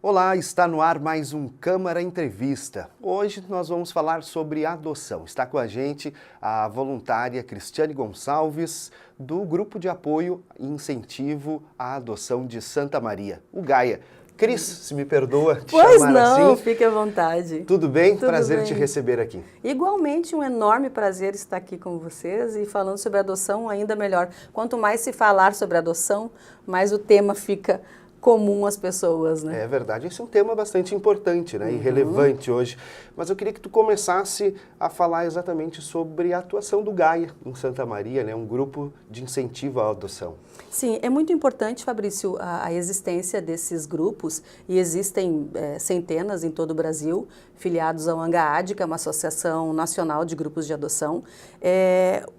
Olá, está no ar mais um Câmara Entrevista. Hoje nós vamos falar sobre adoção. Está com a gente a voluntária Cristiane Gonçalves, do Grupo de Apoio e Incentivo à Adoção de Santa Maria, o Gaia. Cris, se me perdoa te pois chamar não, assim. fique à vontade. Tudo bem? Tudo Prazer bem. te receber aqui. Igualmente, um enorme prazer estar aqui com vocês e falando sobre adoção ainda melhor. Quanto mais se falar sobre adoção, mais o tema fica comum às pessoas, né? É verdade, esse é um tema bastante importante, né, e relevante hoje. Mas eu queria que tu começasse a falar exatamente sobre a atuação do Gaia em Santa Maria, né, um grupo de incentivo à adoção. Sim, é muito importante, Fabrício, a existência desses grupos, e existem centenas em todo o Brasil, filiados ao ANGAAD, que é uma associação nacional de grupos de adoção.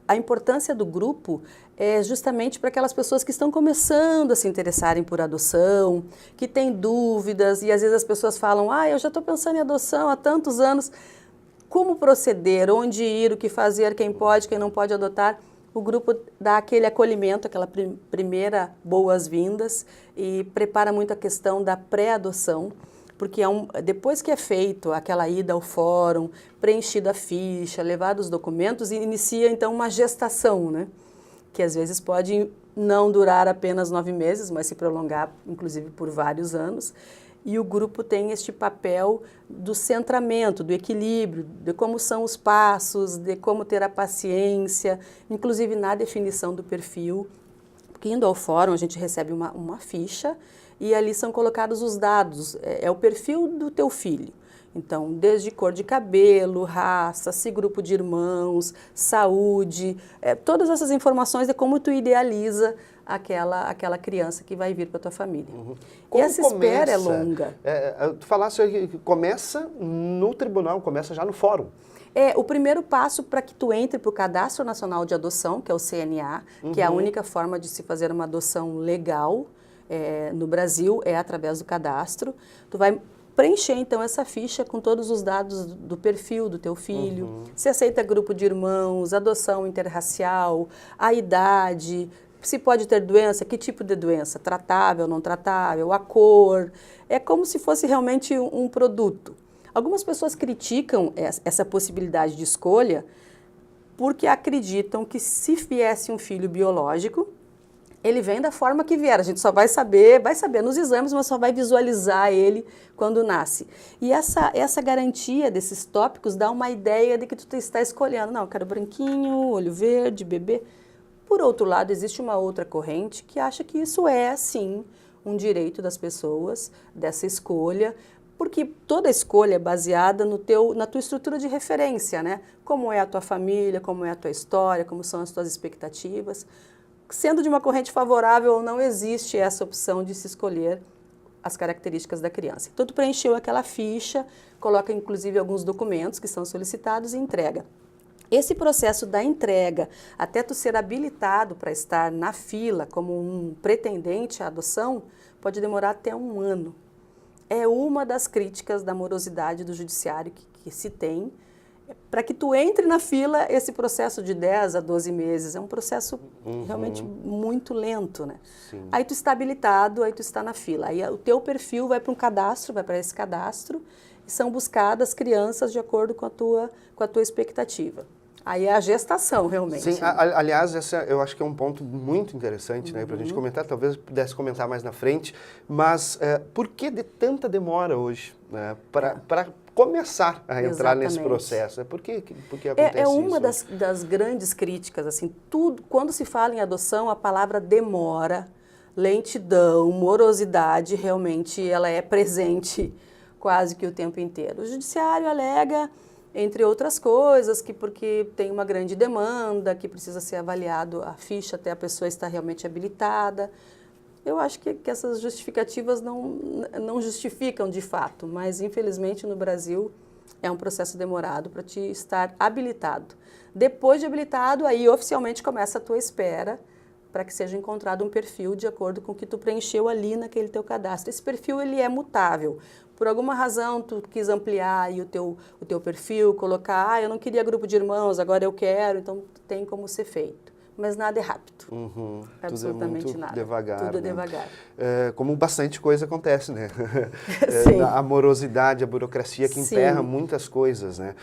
A importância do grupo é justamente para aquelas pessoas que estão começando a se interessarem por adoção, que têm dúvidas, e às vezes as pessoas falam, eu já estou pensando em adoção há tantos anos, como proceder, onde ir, o que fazer, quem pode, quem não pode adotar. O grupo dá aquele acolhimento, aquela primeira boas-vindas e prepara muito a questão da pré-adoção, porque depois que é feito aquela ida ao fórum, preenchida a ficha, levado os documentos, inicia então uma gestação, né? Que às vezes pode não durar apenas 9 meses, mas se prolongar inclusive por vários anos. E o grupo tem este papel do centramento, do equilíbrio, de como são os passos, de como ter a paciência, inclusive na definição do perfil. Porque indo ao fórum a gente recebe uma ficha e ali são colocados os dados, é o perfil do teu filho. Então, desde cor de cabelo, raça, se grupo de irmãos, saúde, todas essas informações de como tu idealiza aquela criança que vai vir para a tua família. E essa espera é longa. Tu falasse que começa no tribunal, começa já no fórum. O primeiro passo para que tu entre para o Cadastro Nacional de Adoção, que é o CNA, que é a única forma de se fazer uma adoção legal no Brasil, é através do cadastro. Tu vai preencher, então, essa ficha com todos os dados do perfil do teu filho, se aceita grupo de irmãos, adoção interracial, a idade, se pode ter doença, que tipo de doença, tratável, não tratável, a cor. É como se fosse realmente um produto. Algumas pessoas criticam essa possibilidade de escolha porque acreditam que se viesse um filho biológico, ele vem da forma que vier, a gente só vai saber nos exames, mas só vai visualizar ele quando nasce. E essa garantia desses tópicos dá uma ideia de que tu está escolhendo. Não, eu quero branquinho, olho verde, bebê. Por outro lado, existe uma outra corrente que acha que isso é, sim, um direito das pessoas, dessa escolha, porque toda escolha é baseada na tua estrutura de referência, né? Como é a tua família, como é a tua história, como são as tuas expectativas. Sendo de uma corrente favorável ou não, existe essa opção de se escolher as características da criança. Então, tu preencheu aquela ficha, coloca inclusive alguns documentos que são solicitados e entrega. Esse processo da entrega, até tu ser habilitado para estar na fila como um pretendente à adoção, pode demorar até 1 ano. É uma das críticas da morosidade do judiciário que se tem. Para que tu entre na fila, esse processo de 10 a 12 meses é um processo realmente muito lento, né? Sim. Aí tu está habilitado, aí tu está na fila. Aí o teu perfil vai para um cadastro, vai para esse cadastro, e são buscadas crianças de acordo com a tua expectativa. Aí é a gestação, realmente. Sim, aliás, eu acho que é um ponto muito interessante, né, para a gente comentar, talvez pudesse comentar mais na frente, mas por que de tanta demora hoje, né, para começar a entrar nesse processo? Por que acontece isso? É uma das grandes críticas, assim, quando se fala em adoção, a palavra demora, lentidão, morosidade, realmente ela é presente quase que o tempo inteiro. O judiciário alega, entre outras coisas, que porque tem uma grande demanda, que precisa ser avaliado a ficha até a pessoa estar realmente habilitada. Eu acho que essas justificativas não justificam de fato, mas infelizmente no Brasil é um processo demorado para te estar habilitado. Depois de habilitado, aí oficialmente começa a tua espera para que seja encontrado um perfil de acordo com o que tu preencheu ali naquele teu cadastro. Esse perfil ele é mutável. Por alguma razão tu quis ampliar aí o teu perfil, colocar, eu não queria grupo de irmãos, agora eu quero, então tem como ser feito. mas nada é rápido. Tudo Absolutamente é muito nada. devagar. Tudo é né? devagar. Como bastante coisa acontece, né? Sim. A morosidade, a burocracia que emperra muitas coisas, né?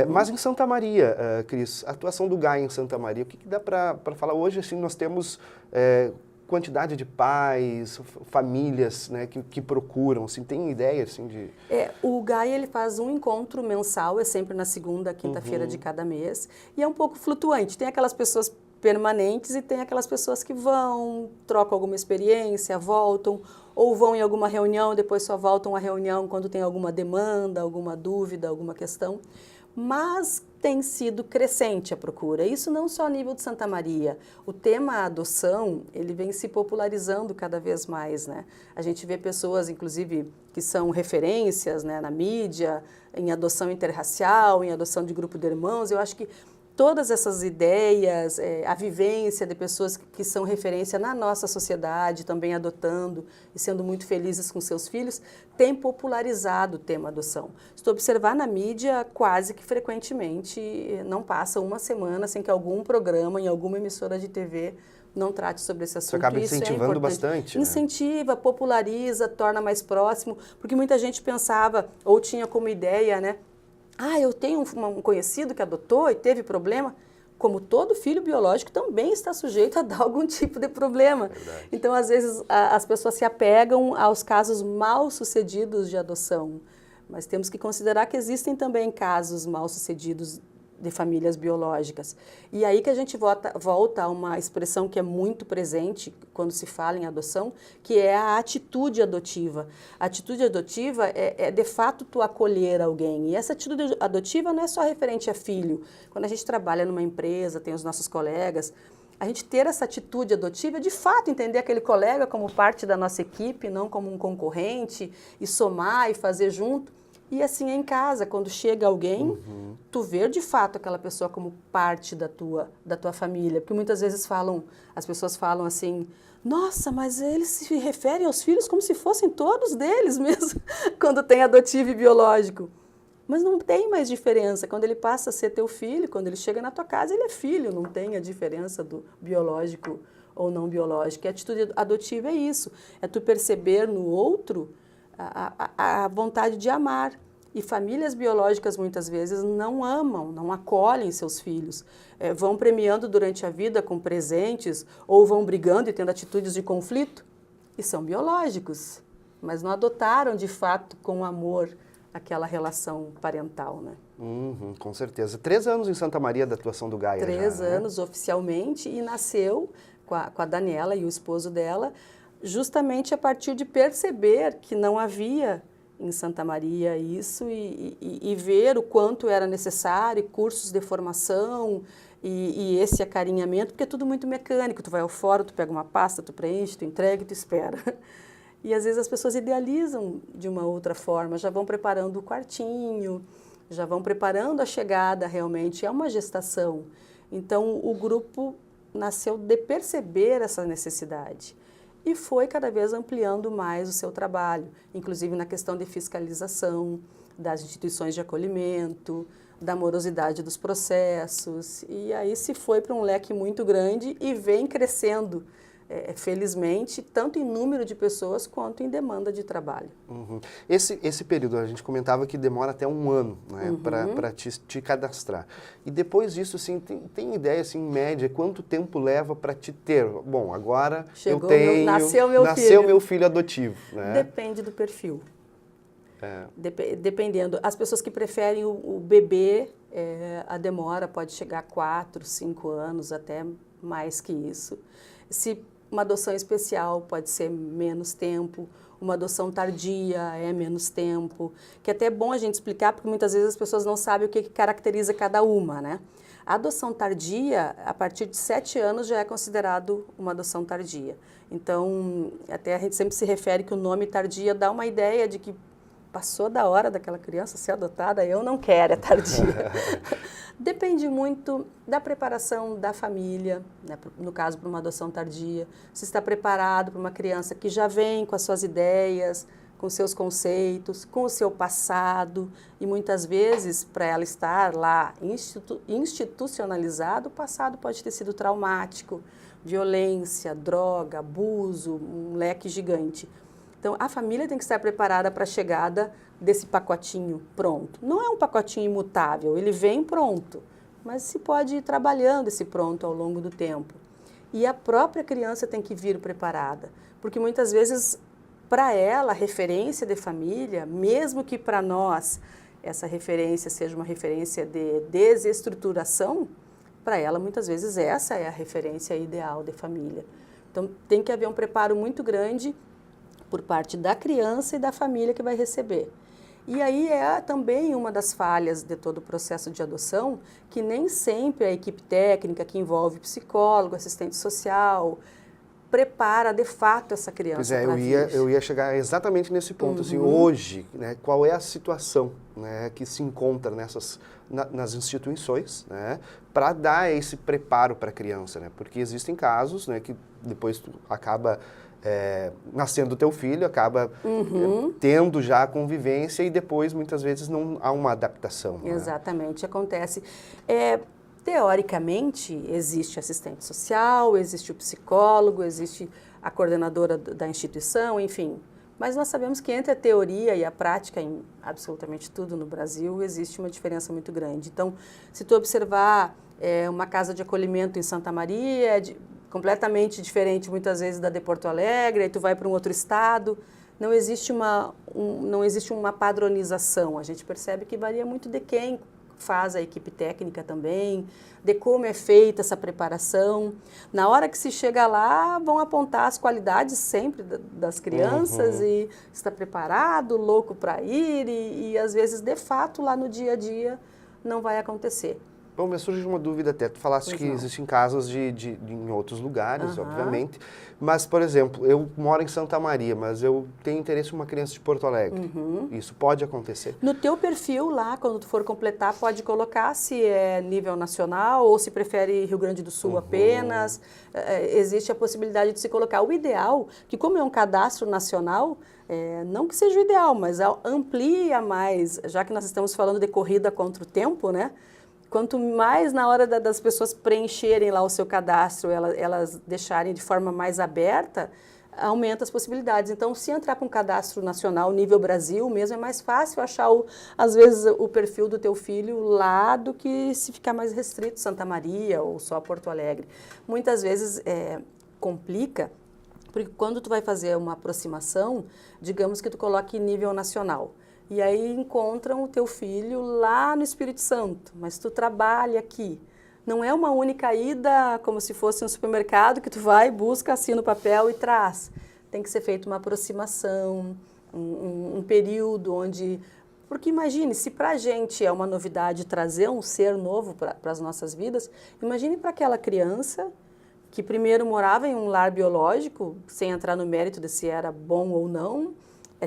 Mas em Santa Maria, Cris, a atuação do GAI em Santa Maria, o que dá para falar? Hoje, assim, nós temos quantidade de pais, famílias, né, que procuram, assim, tem ideia, assim, de... O GAI, ele faz um encontro mensal, é sempre na segunda, quinta-feira de cada mês, e é um pouco flutuante. Tem aquelas pessoas permanentes e tem aquelas pessoas que vão, trocam alguma experiência, voltam, ou vão em alguma reunião, depois só voltam à reunião quando tem alguma demanda, alguma dúvida, alguma questão. Mas tem sido crescente a procura, isso não só a nível de Santa Maria. O tema adoção, ele vem se popularizando cada vez mais, né? A gente vê pessoas, inclusive, que são referências, né, na mídia, em adoção interracial, em adoção de grupo de irmãos. Eu acho que todas essas ideias, a vivência de pessoas que são referência na nossa sociedade, também adotando e sendo muito felizes com seus filhos, tem popularizado o tema adoção. Se tu observar na mídia, quase que frequentemente não passa uma semana sem que algum programa, em alguma emissora de TV, não trate sobre esse assunto. Isso acaba incentivando bastante, né? Incentiva, populariza, torna mais próximo, porque muita gente pensava, ou tinha como ideia, né? Eu tenho um conhecido que adotou e teve problema. Como todo filho biológico também está sujeito a dar algum tipo de problema. Verdade. Então, às vezes, as pessoas se apegam aos casos mal sucedidos de adoção. Mas temos que considerar que existem também casos mal sucedidos de famílias biológicas. E aí que a gente volta a uma expressão que é muito presente quando se fala em adoção, que é a atitude adotiva. A atitude adotiva é de fato tu acolher alguém. E essa atitude adotiva não é só referente a filho. Quando a gente trabalha numa empresa, tem os nossos colegas, a gente ter essa atitude adotiva é de fato entender aquele colega como parte da nossa equipe, não como um concorrente, e somar e fazer junto. E assim é em casa, quando chega alguém, tu ver de fato aquela pessoa como parte da tua família. Porque muitas vezes as pessoas falam assim, nossa, mas eles se referem aos filhos como se fossem todos deles mesmo, quando tem adotivo e biológico. Mas não tem mais diferença. Quando ele passa a ser teu filho, quando ele chega na tua casa, ele é filho, não tem a diferença do biológico ou não biológico. E a atitude adotiva é isso, é tu perceber no outro a vontade de amar. E famílias biológicas muitas vezes não amam, não acolhem seus filhos. Vão premiando durante a vida com presentes ou vão brigando e tendo atitudes de conflito. E são biológicos, mas não adotaram de fato com amor aquela relação parental, né? Com certeza. 3 anos em Santa Maria da atuação do GAI. 3 anos oficialmente e nasceu com a Daniela e o esposo dela, justamente a partir de perceber que não havia em Santa Maria isso e ver o quanto era necessário, cursos de formação e esse acarinhamento, porque é tudo muito mecânico. Tu vai ao fórum, tu pega uma pasta, tu preenche, tu entrega e tu espera. E às vezes as pessoas idealizam de uma outra forma, já vão preparando o quartinho, já vão preparando a chegada realmente, é uma gestação. Então o grupo nasceu de perceber essa necessidade. E foi cada vez ampliando mais o seu trabalho, inclusive na questão de fiscalização das instituições de acolhimento, da morosidade dos processos. E aí se foi para um leque muito grande e vem crescendo, felizmente, tanto em número de pessoas quanto em demanda de trabalho. Esse período, a gente comentava que demora até 1 ano, né, para te cadastrar. E depois disso, assim, tem ideia, assim, em média, quanto tempo leva para te ter? Bom, agora Chegou eu tenho... nasceu meu filho adotivo, né? Depende do perfil. Dependendo. As pessoas que preferem o bebê, a demora pode chegar a 4, 5 anos, até mais que isso. Se uma adoção especial pode ser menos tempo, uma adoção tardia é menos tempo, que até é bom a gente explicar, porque muitas vezes as pessoas não sabem o que caracteriza cada uma, né? A adoção tardia, a partir de 7 anos, já é considerado uma adoção tardia. Então, até a gente sempre se refere que o nome tardia dá uma ideia de que passou da hora daquela criança ser adotada, eu não quero, é tardia. Depende muito da preparação da família, né? No caso, para uma adoção tardia, se está preparado para uma criança que já vem com as suas ideias, com seus conceitos, com o seu passado, e muitas vezes, para ela estar lá institucionalizado, o passado pode ter sido traumático, violência, droga, abuso, um leque gigante. Então, a família tem que estar preparada para a chegada desse pacotinho pronto. Não é um pacotinho imutável, ele vem pronto, mas se pode ir trabalhando esse pronto ao longo do tempo. E a própria criança tem que vir preparada, porque muitas vezes, para ela, a referência de família, mesmo que para nós essa referência seja uma referência de desestruturação, para ela, muitas vezes, essa é a referência ideal de família. Então, tem que haver um preparo muito grande por parte da criança e da família que vai receber. E aí é também uma das falhas de todo o processo de adoção, que nem sempre a equipe técnica, que envolve psicólogo, assistente social, prepara de fato essa criança. Pois é, eu ia chegar exatamente nesse ponto. Assim, hoje, né, qual é a situação, né, que se encontra nas instituições, né, para dar esse preparo para a criança, né? Porque existem casos, né, que depois tu acaba nascendo teu filho, acaba tendo já a convivência e depois muitas vezes não há uma adaptação. Né? Exatamente, acontece. Teoricamente, existe assistente social, existe o psicólogo, existe a coordenadora da instituição, enfim. Mas nós sabemos que entre a teoria e a prática, em absolutamente tudo no Brasil, existe uma diferença muito grande. Então, se tu observar uma casa de acolhimento em Santa Maria, completamente diferente muitas vezes da de Porto Alegre, aí tu vai para um outro estado, não existe uma padronização. A gente percebe que varia muito de quem faz a equipe técnica também, de como é feita essa preparação. Na hora que se chega lá, vão apontar as qualidades sempre das crianças e está preparado, louco para ir e às vezes, de fato, lá no dia a dia não vai acontecer. Bom, me surge uma dúvida até. Tu falaste que existem casos em outros lugares, obviamente. Mas, por exemplo, eu moro em Santa Maria, mas eu tenho interesse em uma criança de Porto Alegre. Isso pode acontecer? No teu perfil lá, quando tu for completar, pode colocar se é nível nacional ou se prefere Rio Grande do Sul apenas. Existe a possibilidade de se colocar. O ideal, que como é um cadastro nacional, não que seja o ideal, mas amplia mais, já que nós estamos falando de corrida contra o tempo, né? Quanto mais na hora das pessoas preencherem lá o seu cadastro, elas deixarem de forma mais aberta, aumenta as possibilidades. Então, se entrar com um cadastro nacional, nível Brasil mesmo, é mais fácil achar, às vezes, o perfil do teu filho lá do que se ficar mais restrito, Santa Maria ou só Porto Alegre. Muitas vezes complica, porque quando tu vai fazer uma aproximação, digamos que tu coloque nível nacional. E aí encontram o teu filho lá no Espírito Santo, mas tu trabalha aqui. Não é uma única ida, como se fosse um supermercado, que tu vai, busca, assina o papel e traz. Tem que ser feita uma aproximação, um período onde... Porque imagine, se para a gente é uma novidade trazer um ser novo para as nossas vidas, imagine para aquela criança que primeiro morava em um lar biológico, sem entrar no mérito de se era bom ou não,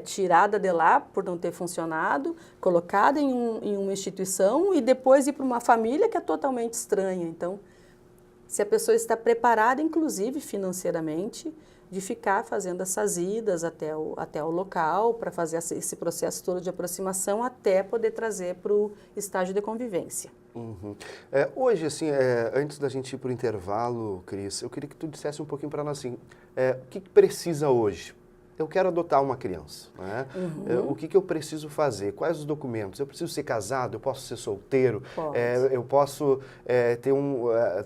tirada de lá por não ter funcionado, colocada em uma instituição e depois ir para uma família que é totalmente estranha. Então, se a pessoa está preparada, inclusive financeiramente, de ficar fazendo essas idas até o local para fazer esse processo todo de aproximação até poder trazer para o estágio de convivência. Hoje, assim, antes da gente ir para o intervalo, Cris, eu queria que tu dissesse um pouquinho para nós, assim, o que precisa hoje? Eu quero adotar uma criança, né? O que eu preciso fazer? Quais os documentos? Eu preciso ser casado? Eu posso ser solteiro? Eu posso ter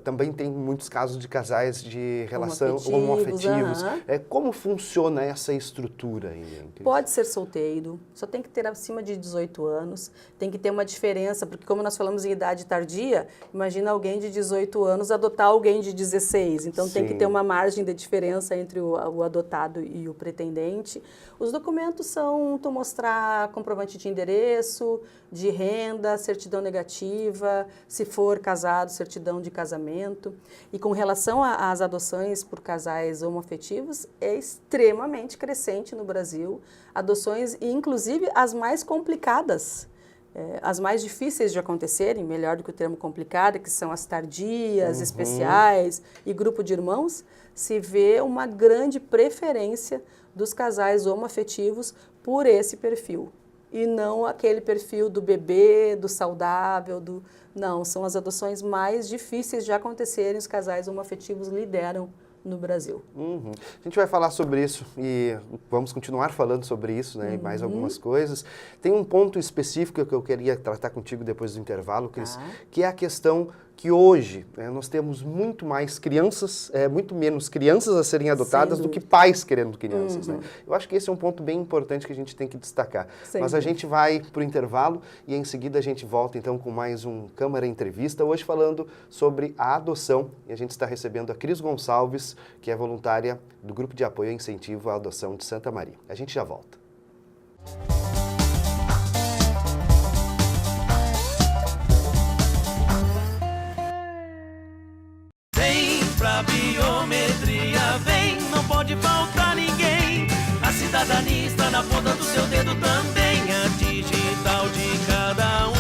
também tem muitos casos de casais de relação homoafetivos. Como funciona essa estrutura aí? Pode ser solteiro, só tem que ter acima de 18 anos, tem que ter uma diferença, porque como nós falamos em idade tardia, imagina alguém de 18 anos adotar alguém de 16, então tem que ter uma margem de diferença entre o adotado e o pretendente. Os documentos são tu mostrar comprovante de endereço, de renda, certidão negativa, se for casado, certidão de casamento. E com relação às adoções por casais homoafetivos, é extremamente crescente no Brasil. Adoções, inclusive as mais complicadas, as mais difíceis de acontecerem, melhor do que o termo complicado, que são as tardias, especiais e grupo de irmãos, se vê uma grande preferência dos casais homoafetivos por esse perfil. E não aquele perfil do bebê, do saudável, Não, são as adoções mais difíceis de acontecerem, os casais homoafetivos lideram no Brasil. Uhum. A gente vai falar sobre isso e vamos continuar falando sobre isso, né, e mais algumas coisas. Tem um ponto específico que eu queria tratar contigo depois do intervalo, Cris, que é a questão que hoje nós temos muito mais crianças, muito menos crianças a serem adotadas do que pais querendo crianças. Né? Eu acho que esse é um ponto bem importante que a gente tem que destacar. Mas a gente vai para o intervalo e em seguida a gente volta então com mais um Câmara Entrevista, hoje falando sobre a adoção. E a gente está recebendo a Cris Gonçalves, que é voluntária do Grupo de Apoio e Incentivo à Adoção de Santa Maria. A gente já volta. Pra biometria vem, não pode faltar ninguém. A cidadania está na ponta do seu dedo também. A digital de cada um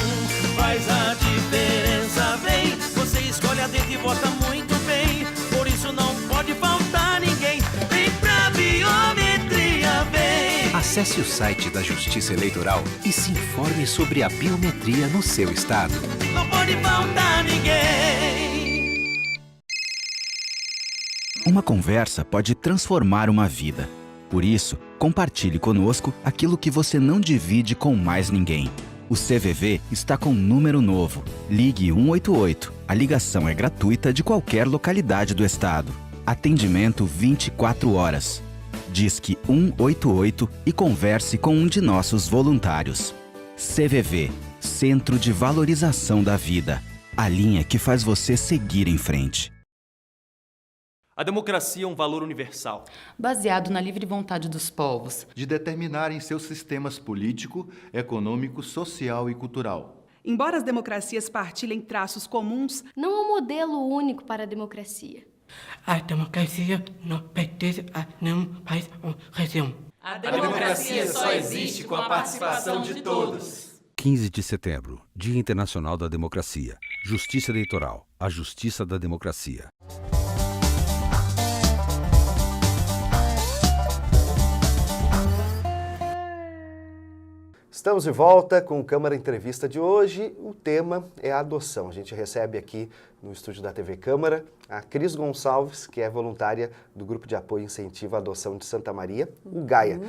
faz a diferença, vem. Você escolhe a dedo e vota muito bem. Por isso não pode faltar ninguém. Vem pra biometria, vem. Acesse o site da Justiça Eleitoral e se informe sobre a biometria no seu estado. Não pode faltar ninguém. Uma conversa pode transformar uma vida. Por isso, compartilhe conosco aquilo que você não divide com mais ninguém. O CVV está com um número novo. Ligue 188. A ligação é gratuita de qualquer localidade do estado. Atendimento 24 horas. Disque 188 e converse com um de nossos voluntários. CVV, Centro de Valorização da Vida. A linha que faz você seguir em frente. A democracia é um valor universal, baseado na livre vontade dos povos, de determinarem seus sistemas político, econômico, social e cultural. Embora as democracias partilhem traços comuns, não há um modelo único para a democracia. A democracia não pertence a nenhum país ou região. A democracia só existe com a participação de todos. 15 de setembro, Dia Internacional da Democracia. Justiça Eleitoral, a justiça da democracia. Estamos de volta com o Câmara Entrevista de hoje. O tema é a adoção. A gente recebe aqui no estúdio da TV Câmara a Cris Gonçalves, que é voluntária do Grupo de Apoio e Incentivo à Adoção de Santa Maria, o GAIA.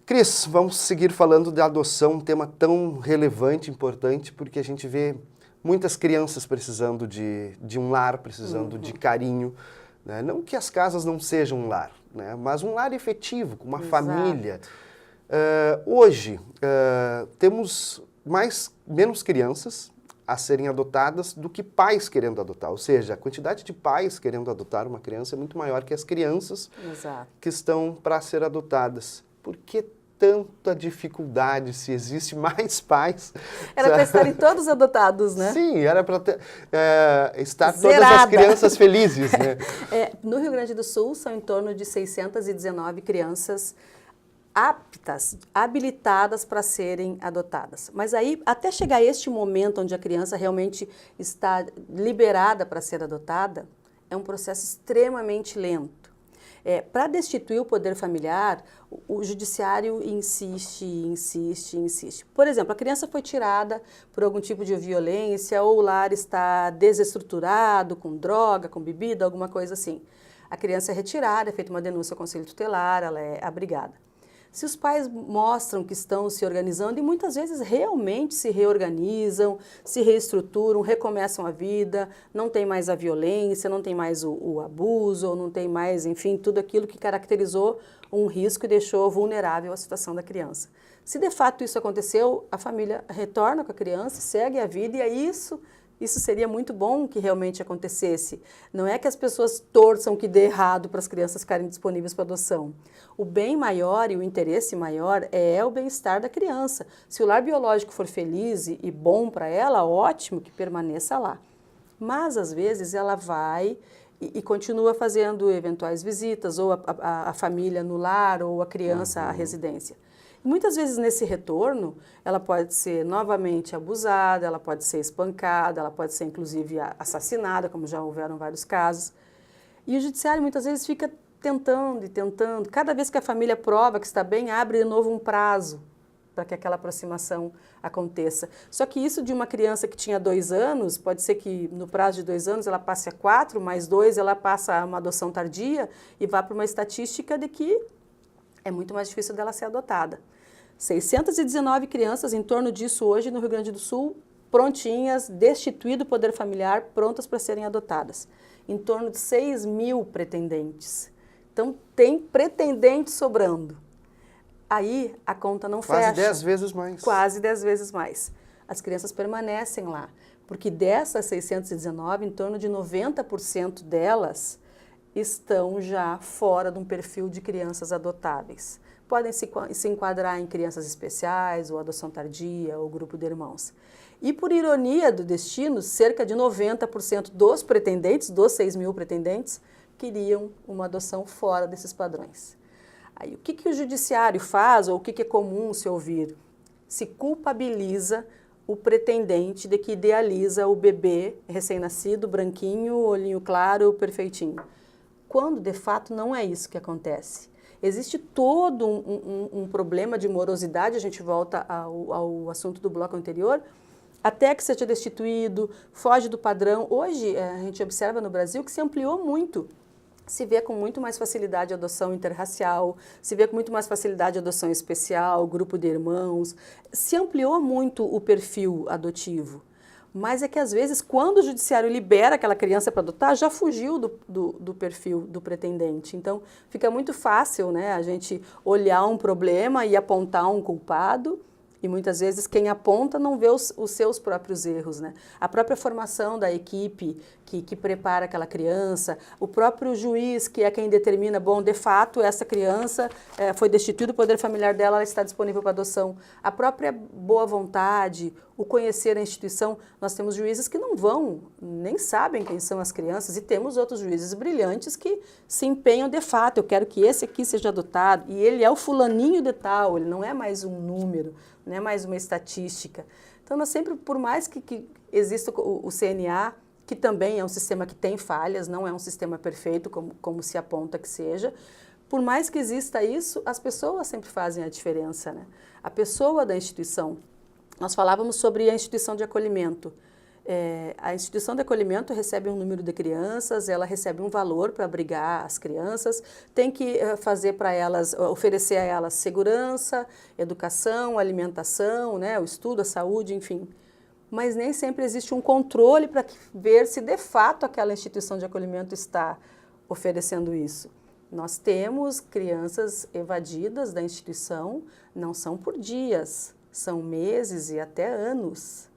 Cris, vamos seguir falando da adoção, um tema tão relevante, importante, porque a gente vê muitas crianças precisando de um lar, precisando de carinho. Né? Não que as casas não sejam um lar, né? Mas um lar efetivo, com uma família. Hoje, temos menos crianças a serem adotadas do que pais querendo adotar. Ou seja, a quantidade de pais querendo adotar uma criança é muito maior que as crianças que estão para ser adotadas. Por que tanta dificuldade se existe mais pais? Era para estarem todos adotados, né? Sim, era para estar todas as crianças felizes, né? No Rio Grande do Sul, são em torno de 619 crianças habilitadas para serem adotadas. Mas aí, até chegar a este momento onde a criança realmente está liberada para ser adotada, é um processo extremamente lento. Para destituir o poder familiar, o judiciário insiste. Por exemplo, a criança foi tirada por algum tipo de violência ou o lar está desestruturado, com droga, com bebida, alguma coisa assim. A criança é retirada, é feita uma denúncia ao Conselho Tutelar, ela é abrigada. Se os pais mostram que estão se organizando e muitas vezes realmente se reorganizam, se reestruturam, recomeçam a vida, não tem mais a violência, não tem mais o abuso, ou não tem mais, enfim, tudo aquilo que caracterizou um risco e deixou vulnerável a situação da criança. Se de fato isso aconteceu, a família retorna com a criança, segue a vida e é isso seria muito bom que realmente acontecesse. Não é que as pessoas torçam que dê errado para as crianças ficarem disponíveis para adoção. O bem maior e o interesse maior é o bem-estar da criança. Se o lar biológico for feliz e bom para ela, ótimo que permaneça lá. Mas, às vezes, ela vai e continua fazendo eventuais visitas, ou a família no lar, ou a criança à residência. Muitas vezes nesse retorno, ela pode ser novamente abusada, ela pode ser espancada, ela pode ser inclusive assassinada, como já houveram vários casos. E o judiciário muitas vezes fica tentando e tentando. Cada vez que a família prova que está bem, abre de novo um prazo para que aquela aproximação aconteça. Só que isso de uma criança que tinha 2 anos, pode ser que no prazo de 2 anos ela passe a 4, mais 2 ela passa a uma adoção tardia e vá para uma estatística de que é muito mais difícil dela ser adotada. 619 crianças, em torno disso hoje no Rio Grande do Sul, prontinhas, destituído o poder familiar, prontas para serem adotadas. Em torno de 6.000 pretendentes. Então, tem pretendentes sobrando. Aí, a conta não fecha. Quase 10 vezes mais. Quase 10 vezes mais. As crianças permanecem lá, porque dessas 619, em torno de 90% delas estão já fora de um perfil de crianças adotáveis. Podem se enquadrar em crianças especiais, ou adoção tardia, ou grupo de irmãos. E por ironia do destino, cerca de 90% dos pretendentes, dos 6.000 pretendentes, queriam uma adoção fora desses padrões. Aí, o que o judiciário faz, ou o que é comum se ouvir? Se culpabiliza o pretendente de que idealiza o bebê recém-nascido, branquinho, olhinho claro, perfeitinho. Quando, de fato, não é isso que acontece. Existe todo um problema de morosidade, a gente volta ao assunto do bloco anterior, até que seja destituído, foge do padrão. Hoje, a gente observa no Brasil que se ampliou muito. Se vê com muito mais facilidade a adoção interracial, se vê com muito mais facilidade a adoção especial, grupo de irmãos. Se ampliou muito o perfil adotivo. Mas é que, às vezes, quando o judiciário libera aquela criança para adotar, já fugiu do perfil do pretendente. Então, fica muito fácil, né, a gente olhar um problema e apontar um culpado, e muitas vezes quem aponta não vê os seus próprios erros, né? A própria formação da equipe que prepara aquela criança, o próprio juiz que é quem determina, bom, de fato, essa criança foi destituído do poder familiar dela, ela está disponível para adoção. A própria boa vontade, o conhecer a instituição, nós temos juízes que não vão, nem sabem quem são as crianças, e temos outros juízes brilhantes que se empenham de fato, eu quero que esse aqui seja adotado, e ele é o fulaninho de tal, ele não é mais um número, não é mais uma estatística. Então, nós sempre, por mais que exista o CNA, que também é um sistema que tem falhas, não é um sistema perfeito, como se aponta que seja, por mais que exista isso, as pessoas sempre fazem a diferença, né? A pessoa da instituição. Nós falávamos sobre a instituição de acolhimento. A instituição de acolhimento recebe um número de crianças, ela recebe um valor para abrigar as crianças, tem que fazer para elas, oferecer a elas segurança, educação, alimentação, né, o estudo, a saúde, enfim. Mas nem sempre existe um controle para ver se de fato aquela instituição de acolhimento está oferecendo isso. Nós temos crianças evadidas da instituição, não são por dias, são meses e até anos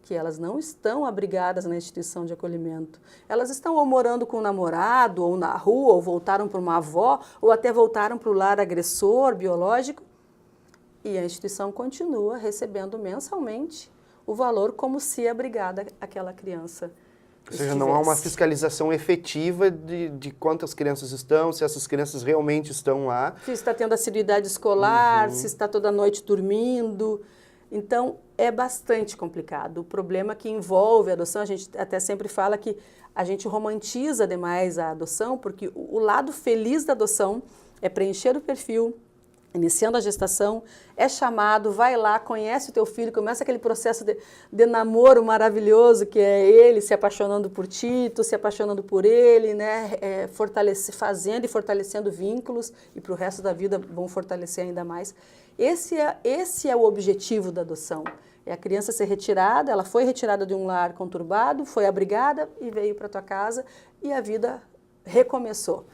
que elas não estão abrigadas na instituição de acolhimento. Elas estão ou morando com um namorado, ou na rua, ou voltaram para uma avó, ou até voltaram para o lar agressor biológico, e a instituição continua recebendo mensalmente o valor como se abrigada aquela criança Ou seja, não há uma fiscalização efetiva de quantas crianças estão, se essas crianças realmente estão lá. Se está tendo assiduidade escolar, se está toda noite dormindo. Então, é bastante complicado. O problema que envolve a adoção, a gente até sempre fala que a gente romantiza demais a adoção, porque o lado feliz da adoção é preencher o perfil, iniciando a gestação, é chamado, vai lá, conhece o teu filho, começa aquele processo de namoro maravilhoso, que é ele se apaixonando por ti, tu se apaixonando por ele, né? Fazendo e fortalecendo vínculos, e para o resto da vida vão fortalecer ainda mais. Esse é o objetivo da adoção. É a criança ser retirada, ela foi retirada de um lar conturbado, foi abrigada e veio para tua casa e a vida recomeçou.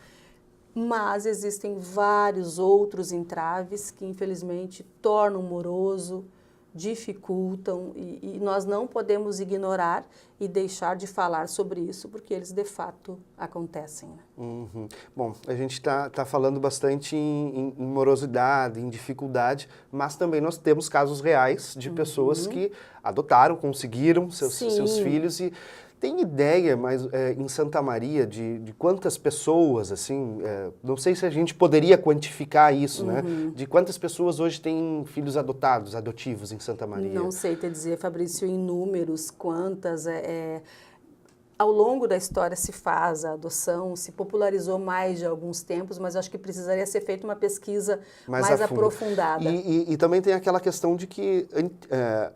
Mas existem vários outros entraves que, infelizmente, tornam moroso, dificultam, e nós não podemos ignorar e deixar de falar sobre isso, porque eles, de fato, acontecem. Uhum. Bom, a gente está falando bastante em morosidade, em dificuldade, mas também nós temos casos reais de pessoas que adotaram, conseguiram seus filhos e... Tem ideia, mas em Santa Maria, de quantas pessoas, assim, não sei se a gente poderia quantificar isso, né? De quantas pessoas hoje têm filhos adotivos em Santa Maria? Não sei te dizer, Fabrício, em números, quantas. ao longo da história se faz a adoção, se popularizou mais de alguns tempos, mas acho que precisaria ser feita uma pesquisa mais aprofundada. E também tem aquela questão de que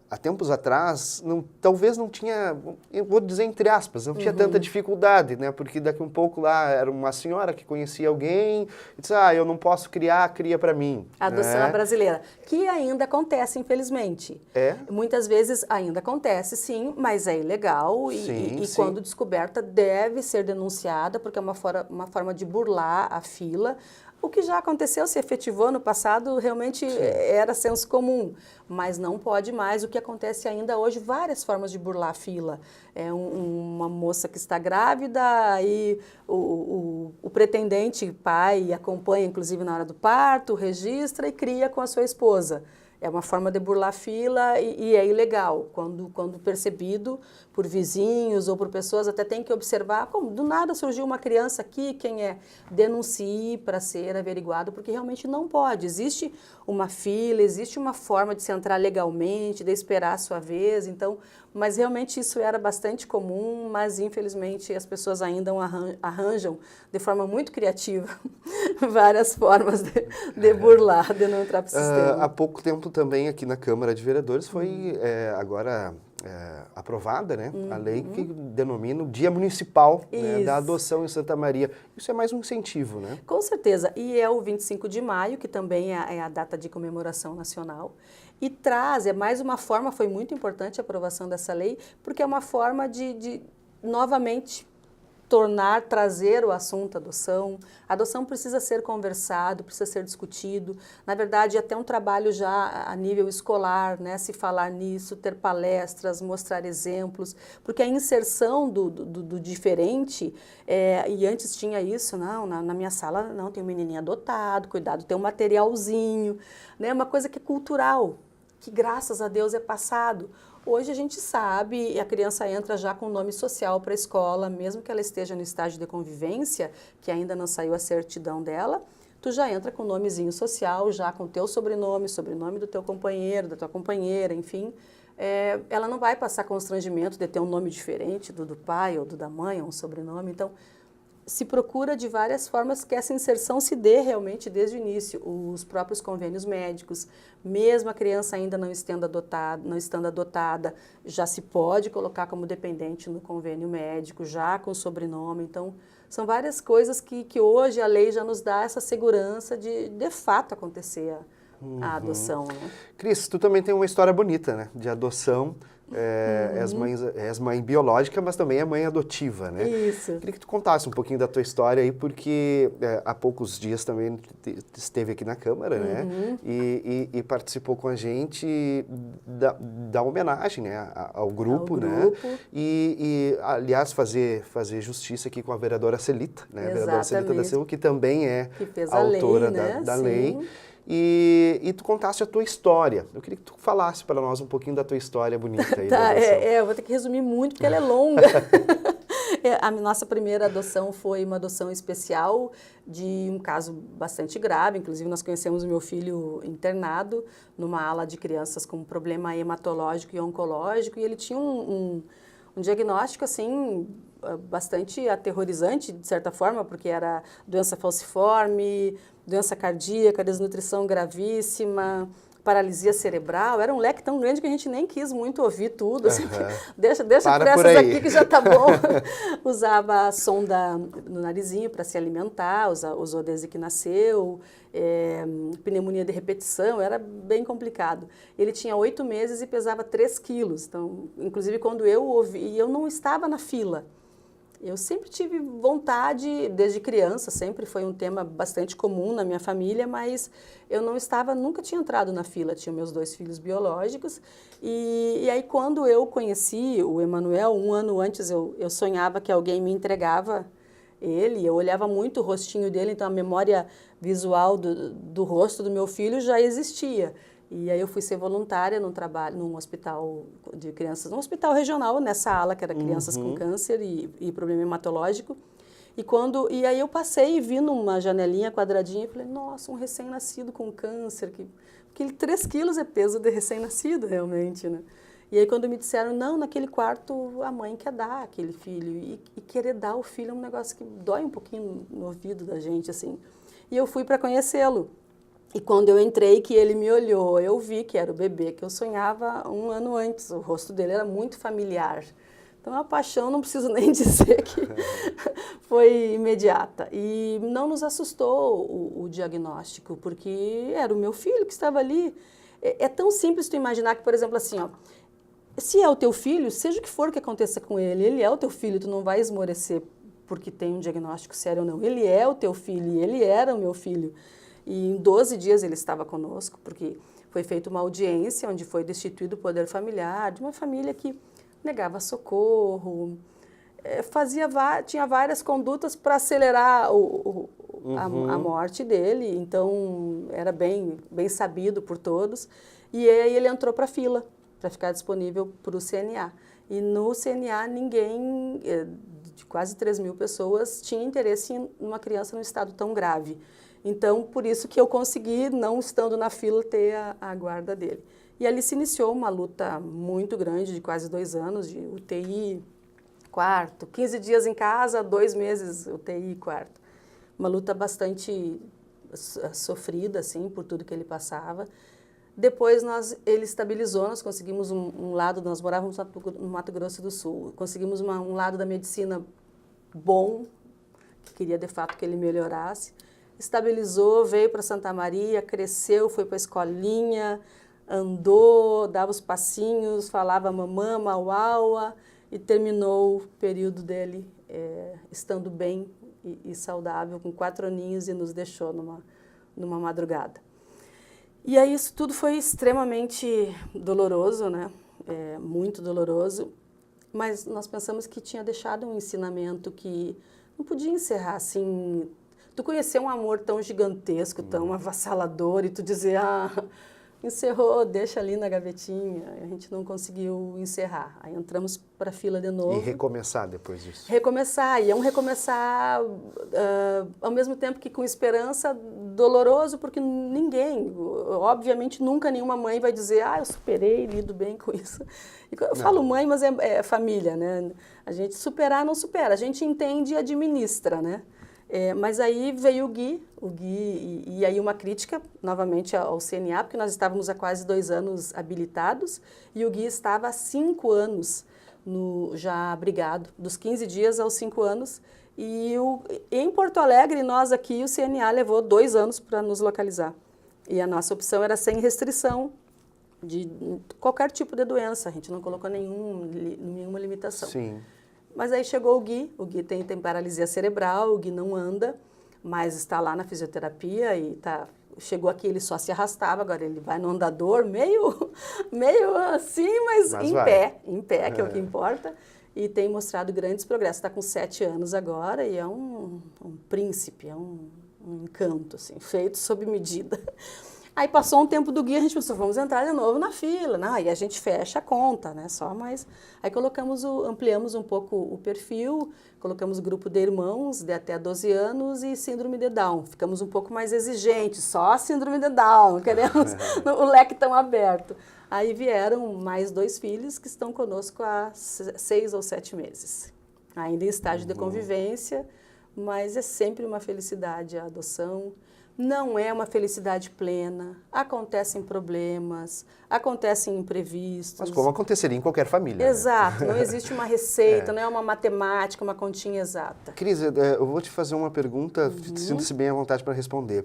há tempos atrás, talvez não tinha, eu vou dizer entre aspas, não tinha tanta dificuldade, né? Porque daqui um pouco lá era uma senhora que conhecia alguém e disse, eu não posso criar, cria para mim. A adoção brasileira, que ainda acontece, infelizmente. Muitas vezes ainda acontece, sim, mas é ilegal e quando descoberta deve ser denunciada, porque é uma forma de burlar a fila. O que já aconteceu, se efetivou no passado, realmente era senso comum, mas não pode mais. O que acontece ainda hoje, várias formas de burlar a fila. É uma moça que está grávida, aí o pretendente, pai, acompanha inclusive na hora do parto, registra e cria com a sua esposa. É uma forma de burlar a fila e é ilegal. Quando percebido por vizinhos ou por pessoas, até tem que observar, como do nada surgiu uma criança aqui, quem é? Denuncie para ser averiguado, porque realmente não pode. Existe uma fila, existe uma forma de se entrar legalmente, de esperar a sua vez, então, mas realmente isso era bastante comum, mas infelizmente as pessoas ainda arranjam de forma muito criativa várias formas de burlar, de não entrar para o sistema. Há pouco tempo também aqui na Câmara de Vereadores foi agora aprovada, né, a lei que denomina o Dia Municipal, né, da Adoção em Santa Maria. Isso é mais um incentivo, né? Com certeza. E é o 25 de maio, que também é a data de comemoração nacional. E traz, é mais uma forma, foi muito importante a aprovação dessa lei, porque é uma forma de novamente trazer o assunto adoção. A adoção precisa ser conversado, precisa ser discutido. Na verdade, até um trabalho já a nível escolar, né, se falar nisso, ter palestras, mostrar exemplos, porque a inserção do diferente, e antes tinha isso, não, na minha sala não, tem um menininho adotado, cuidado, tem um materialzinho, né, uma coisa que é cultural, que graças a Deus é passado. Hoje a gente sabe, e a criança entra já com nome social para a escola, mesmo que ela esteja no estágio de convivência, que ainda não saiu a certidão dela, tu já entra com nomezinho social, já com teu sobrenome do teu companheiro, da tua companheira, enfim. Ela não vai passar constrangimento de ter um nome diferente do pai ou do da mãe, ou um sobrenome, então se procura de várias formas que essa inserção se dê realmente desde o início. Os próprios convênios médicos, mesmo a criança ainda não estando adotada, já se pode colocar como dependente no convênio médico, já com sobrenome. Então, são várias coisas que hoje a lei já nos dá essa segurança de fato acontecer a adoção. Né? Cris, tu também tem uma história bonita, né, de adoção. És mãe biológica, mas também é mãe adotiva, né? Isso. Queria que tu contasse um pouquinho da tua história aí, porque há poucos dias também esteve aqui na Câmara, né? E participou com a gente da homenagem, né, ao grupo, né? E aliás, fazer justiça aqui com a vereadora Celita, né? A vereadora Celita da Silva, que também é a autora da lei. E tu contaste a tua história. Eu queria que tu falasse para nós um pouquinho da tua história bonita aí. Tá, eu vou ter que resumir muito, porque ela é longa. A nossa primeira adoção foi uma adoção especial de um caso bastante grave. Inclusive, nós conhecemos o meu filho internado numa ala de crianças com problema hematológico e oncológico, e ele tinha um diagnóstico, assim, bastante aterrorizante, de certa forma, porque era doença falciforme, doença cardíaca, desnutrição gravíssima, paralisia cerebral. Era um leque tão grande que a gente nem quis muito ouvir tudo. Assim, deixa por essas aqui que já tá bom. Usava a sonda no narizinho para se alimentar, usou desde que nasceu, pneumonia de repetição, era bem complicado. Ele tinha 8 meses e pesava 3 quilos. Então, inclusive, quando eu ouvi, eu não estava na fila. Eu sempre tive vontade, desde criança, sempre foi um tema bastante comum na minha família, mas eu nunca tinha entrado na fila, tinha meus 2 filhos biológicos, e aí quando eu conheci o Emanuel, 1 ano antes eu sonhava que alguém me entregava ele, eu olhava muito o rostinho dele, então a memória visual do rosto do meu filho já existia. E aí eu fui ser voluntária num hospital de crianças, num hospital regional, nessa ala que era crianças com câncer e problema hematológico. E aí eu passei e vi numa janelinha quadradinha e falei, nossa, um recém-nascido com câncer, porque 3 quilos é peso de recém-nascido realmente, né? E aí quando me disseram, não, naquele quarto a mãe quer dar aquele filho. E querer dar o filho é um negócio que dói um pouquinho no ouvido da gente, assim. E eu fui para conhecê-lo. E quando eu entrei, que ele me olhou, eu vi que era o bebê que eu sonhava um ano antes. O rosto dele era muito familiar. Então a paixão, não preciso nem dizer que foi imediata. E não nos assustou o diagnóstico, porque era o meu filho que estava ali. É tão simples tu imaginar que, por exemplo, assim, ó, se é o teu filho, seja o que for que aconteça com ele é o teu filho, tu não vai esmorecer porque tem um diagnóstico sério ou não. Ele é o teu filho e ele era o meu filho. E em 12 dias ele estava conosco, porque foi feita uma audiência onde foi destituído o poder familiar de uma família que negava socorro, tinha várias condutas para acelerar a morte dele, então era bem sabido por todos. E aí ele entrou para a fila, para ficar disponível para o CNA. E no CNA ninguém, de quase 3.000 pessoas, tinha interesse em uma criança num estado tão grave. Então, por isso que eu consegui, não estando na fila, ter a guarda dele. E ali se iniciou uma luta muito grande, de quase 2 anos, de UTI, quarto, 15 dias em casa, 2 meses UTI, quarto. Uma luta bastante sofrida, assim, por tudo que ele passava. Depois ele estabilizou, nós conseguimos um lado, nós morávamos no Mato Grosso do Sul, conseguimos um lado da medicina bom, que queria de fato que ele melhorasse. Estabilizou, veio para Santa Maria, cresceu, foi para a escolinha, andou, dava os passinhos, falava mamã, mauaua e terminou o período dele estando bem e saudável, com 4 aninhos e nos deixou numa madrugada. E aí isso tudo foi extremamente doloroso, né? Muito doloroso, mas nós pensamos que tinha deixado um ensinamento que não podia encerrar assim. Tu conhecer um amor tão gigantesco, tão avassalador, e tu dizer, encerrou, deixa ali na gavetinha. A gente não conseguiu encerrar. Aí entramos para a fila de novo. E recomeçar depois disso. Recomeçar, e é um recomeçar ao mesmo tempo que com esperança, doloroso, porque ninguém, obviamente nunca nenhuma mãe vai dizer, eu superei, lido bem com isso. Eu falo mãe, mas é família, né? A gente superar não supera, a gente entende e administra, né? Mas aí veio o Gui e aí uma crítica novamente ao CNA, porque nós estávamos há quase 2 anos habilitados e o Gui estava há 5 anos já abrigado, dos 15 dias aos 5 anos. E em Porto Alegre, nós aqui, o CNA levou 2 anos para nos localizar. E a nossa opção era sem restrição de qualquer tipo de doença, a gente não colocou nenhuma limitação. Sim. Mas aí chegou o Gui tem paralisia cerebral, o Gui não anda, mas está lá na fisioterapia e chegou aqui, ele só se arrastava, agora ele vai no andador, meio assim, mas em pé, que é o que importa, e tem mostrado grandes progressos. Está com 7 anos agora e é um príncipe, é um encanto, assim, feito sob medida. Aí passou um tempo do Gui, a gente pensou, vamos entrar de novo na fila, né? E a gente fecha a conta, né? Aí ampliamos um pouco o perfil, colocamos o grupo de irmãos de até 12 anos e síndrome de Down. Ficamos um pouco mais exigentes, só síndrome de Down, queremos o leque tão aberto. Aí vieram mais 2 filhos que estão conosco há 6 ou 7 meses. Ainda em estágio de convivência, mas é sempre uma felicidade a adoção. Não é uma felicidade plena, acontecem problemas, acontecem imprevistos. Mas como aconteceria em qualquer família. Exato, né? Não existe uma receita, não é uma matemática, uma continha exata. Cris, eu vou te fazer uma pergunta, sinta-se bem à vontade para responder,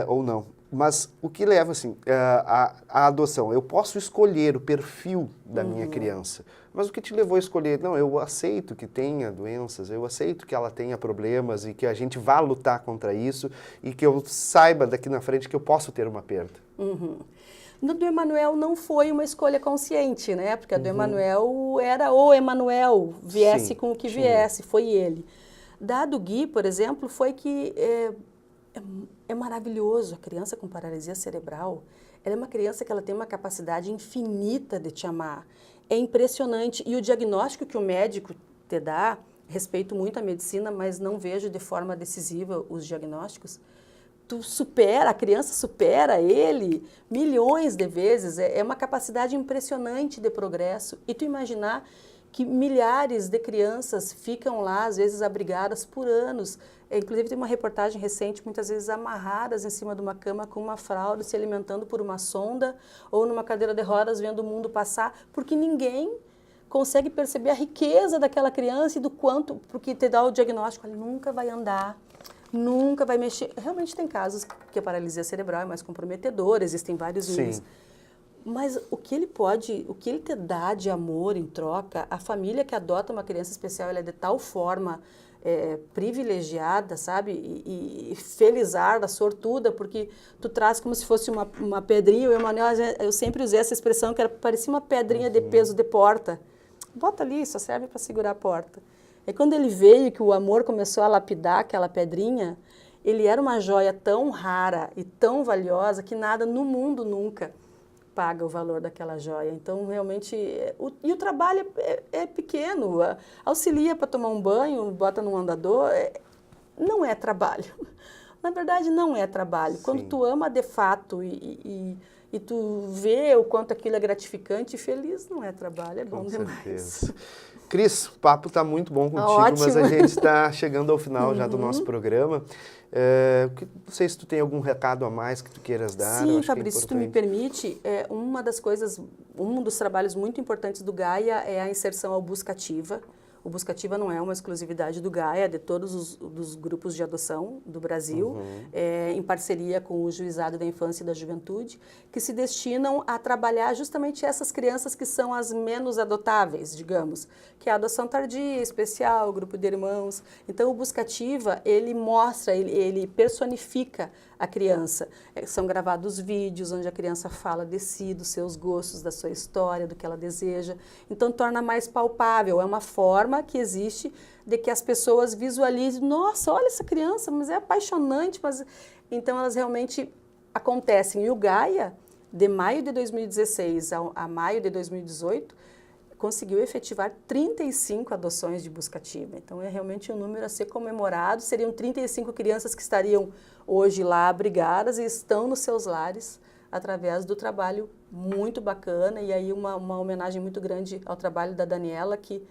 ou não. Mas o que leva, assim, à adoção? Eu posso escolher o perfil da minha criança, mas o que te levou a escolher? Não, eu aceito que tenha doenças, eu aceito que ela tenha problemas e que a gente vá lutar contra isso e que eu saiba daqui na frente que eu posso ter uma perda. No do Emanuel não foi uma escolha consciente, né? Porque a do Emanuel era o Emanuel, viesse com o que viesse, foi ele. Da do Gui, por exemplo, foi que é maravilhoso. A criança com paralisia cerebral, ela é uma criança que ela tem uma capacidade infinita de te amar. É impressionante. E o diagnóstico que o médico te dá, respeito muito a medicina, mas não vejo de forma decisiva os diagnósticos, a criança supera ele milhões de vezes, é uma capacidade impressionante de progresso. E tu imaginar que milhares de crianças ficam lá, às vezes abrigadas por anos. Inclusive tem uma reportagem recente, muitas vezes amarradas em cima de uma cama com uma fralda, se alimentando por uma sonda ou numa cadeira de rodas vendo o mundo passar, porque ninguém consegue perceber a riqueza daquela criança e do quanto, porque te dá o diagnóstico, ele nunca vai andar, nunca vai mexer. Realmente tem casos que a paralisia cerebral é mais comprometedora, existem vários níveis. Mas o que ele te dá de amor em troca, a família que adota uma criança especial, ela é de tal forma privilegiada, sabe? E felizarda, sortuda, porque tu traz como se fosse uma pedrinha. Eu sempre usei essa expressão que parecia uma pedrinha de peso de porta. Bota ali, só serve para segurar a porta. E quando ele veio, que o amor começou a lapidar aquela pedrinha, ele era uma joia tão rara e tão valiosa que nada no mundo nunca paga o valor daquela joia. Então, realmente, o trabalho é pequeno, auxilia para tomar um banho, bota num andador, não é trabalho. Na verdade, não é trabalho. Sim. Quando tu ama de fato e tu vê o quanto aquilo é gratificante e feliz, não é trabalho, é bom demais. Cris, o papo está muito bom contigo, ótimo. Mas a gente está chegando ao final já do nosso programa. Não sei se tu tem algum recado a mais que tu queiras dar. Sim, Fabrício, se tu me permite, um dos trabalhos muito importantes do Gaia é a inserção ao Busca Ativa. O Busca Ativa não é uma exclusividade do Gaia, é de todos os grupos de adoção do Brasil, em parceria com o Juizado da Infância e da Juventude, que se destinam a trabalhar justamente essas crianças que são as menos adotáveis, digamos, que é a adoção tardia, especial, grupo de irmãos. Então, o Busca Ativa, ele mostra, ele personifica a criança. São gravados vídeos onde a criança fala de si, dos seus gostos, da sua história, do que ela deseja. Então, torna mais palpável. É uma forma que existe de que as pessoas visualizem, nossa, olha essa criança, mas é apaixonante. Então, elas realmente acontecem. E o Gaia, de maio de 2016 a maio de 2018, conseguiu efetivar 35 adoções de Busca Ativa. Então, é realmente um número a ser comemorado. Seriam 35 crianças que estariam hoje lá abrigadas e estão nos seus lares através do trabalho muito bacana. E aí uma homenagem muito grande ao trabalho da Daniela, que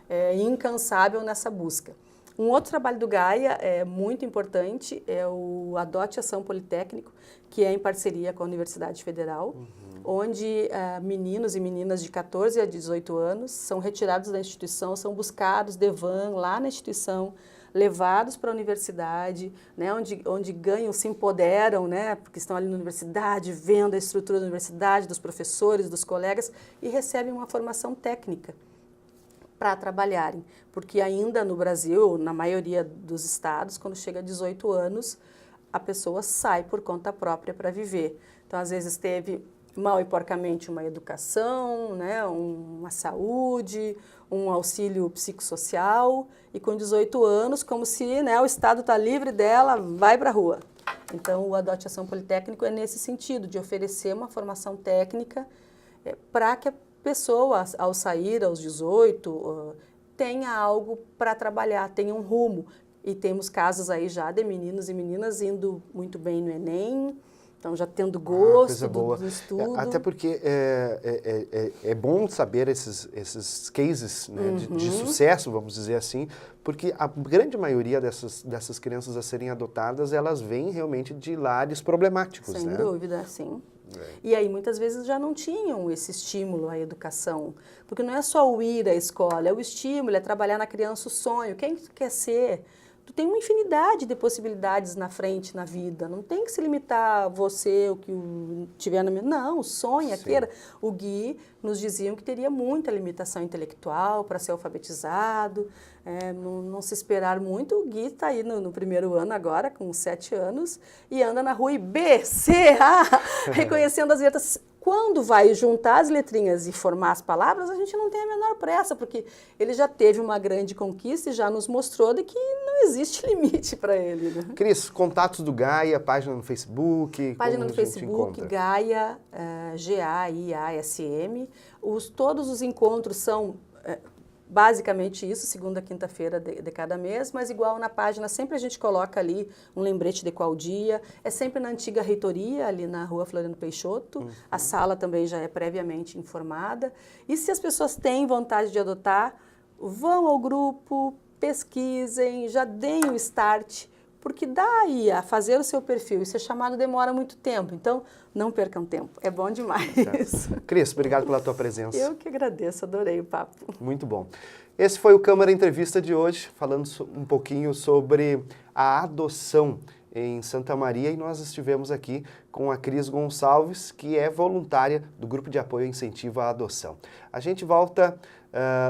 é incansável nessa busca. Um outro trabalho do Gaia muito importante é o Adote Ação Politécnico, que é em parceria com a Universidade Federal, onde meninos e meninas de 14 a 18 anos são retirados da instituição, são buscados de van lá na instituição, levados para a universidade, né, onde ganham, se empoderam, né, porque estão ali na universidade, vendo a estrutura da universidade, dos professores, dos colegas, e recebem uma formação técnica para trabalharem, porque ainda no Brasil, na maioria dos estados, quando chega a 18 anos, a pessoa sai por conta própria para viver. Então, às vezes teve mal e porcamente uma educação, né, uma saúde, um auxílio psicossocial, e com 18 anos, como se, né, o Estado está livre dela, vai para a rua. Então, o Adote Ação Politécnico é nesse sentido, de oferecer uma formação técnica para que a pessoa, ao sair aos 18, tenha algo para trabalhar, tenha um rumo. E temos casos aí já de meninos e meninas indo muito bem no Enem, então já tendo gosto do estudo. Até porque é bom saber esses cases, né, de sucesso, vamos dizer assim, porque a grande maioria dessas crianças a serem adotadas, elas vêm realmente de lares problemáticos. Sem dúvida, sim. E aí muitas vezes já não tinham esse estímulo à educação, porque não é só o ir à escola, é o estímulo, é trabalhar na criança o sonho, quem tu quer ser? Tu tem uma infinidade de possibilidades na frente, na vida. Não tem que se limitar a você, o que tiver na mente. Não, sonha, queira. O Gui nos diziam que teria muita limitação intelectual para ser alfabetizado, não se esperar muito. O Gui está aí no primeiro ano agora, com 7 anos, e anda na rua e B, C, A, reconhecendo as letras. Quando vai juntar as letrinhas e formar as palavras, a gente não tem a menor pressa, porque ele já teve uma grande conquista e já nos mostrou de que não existe limite para ele. Né? Cris, contatos do Gaia, página no Facebook. Página no Facebook, Gaia, G-A-I-A-S-M. Todos os encontros são basicamente isso, segunda, quinta-feira de cada mês, mas igual na página, sempre a gente coloca ali um lembrete de qual dia, é sempre na antiga reitoria, ali na rua Floriano Peixoto, a sala também já é previamente informada, e se as pessoas têm vontade de adotar, vão ao grupo, pesquisem, já deem o start, porque daí a fazer o seu perfil e ser chamado demora muito tempo, então não percam tempo, é bom demais. Certo. Cris, obrigado pela tua presença. Eu que agradeço, adorei o papo. Muito bom. Esse foi o Câmara Entrevista de hoje, falando um pouquinho sobre a adoção em Santa Maria, e nós estivemos aqui com a Cris Gonçalves, que é voluntária do Grupo de Apoio e Incentivo à Adoção. A gente volta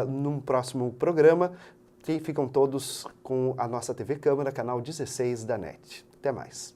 num próximo programa. Ficam todos com a nossa TV Câmara, canal 16 da NET. Até mais.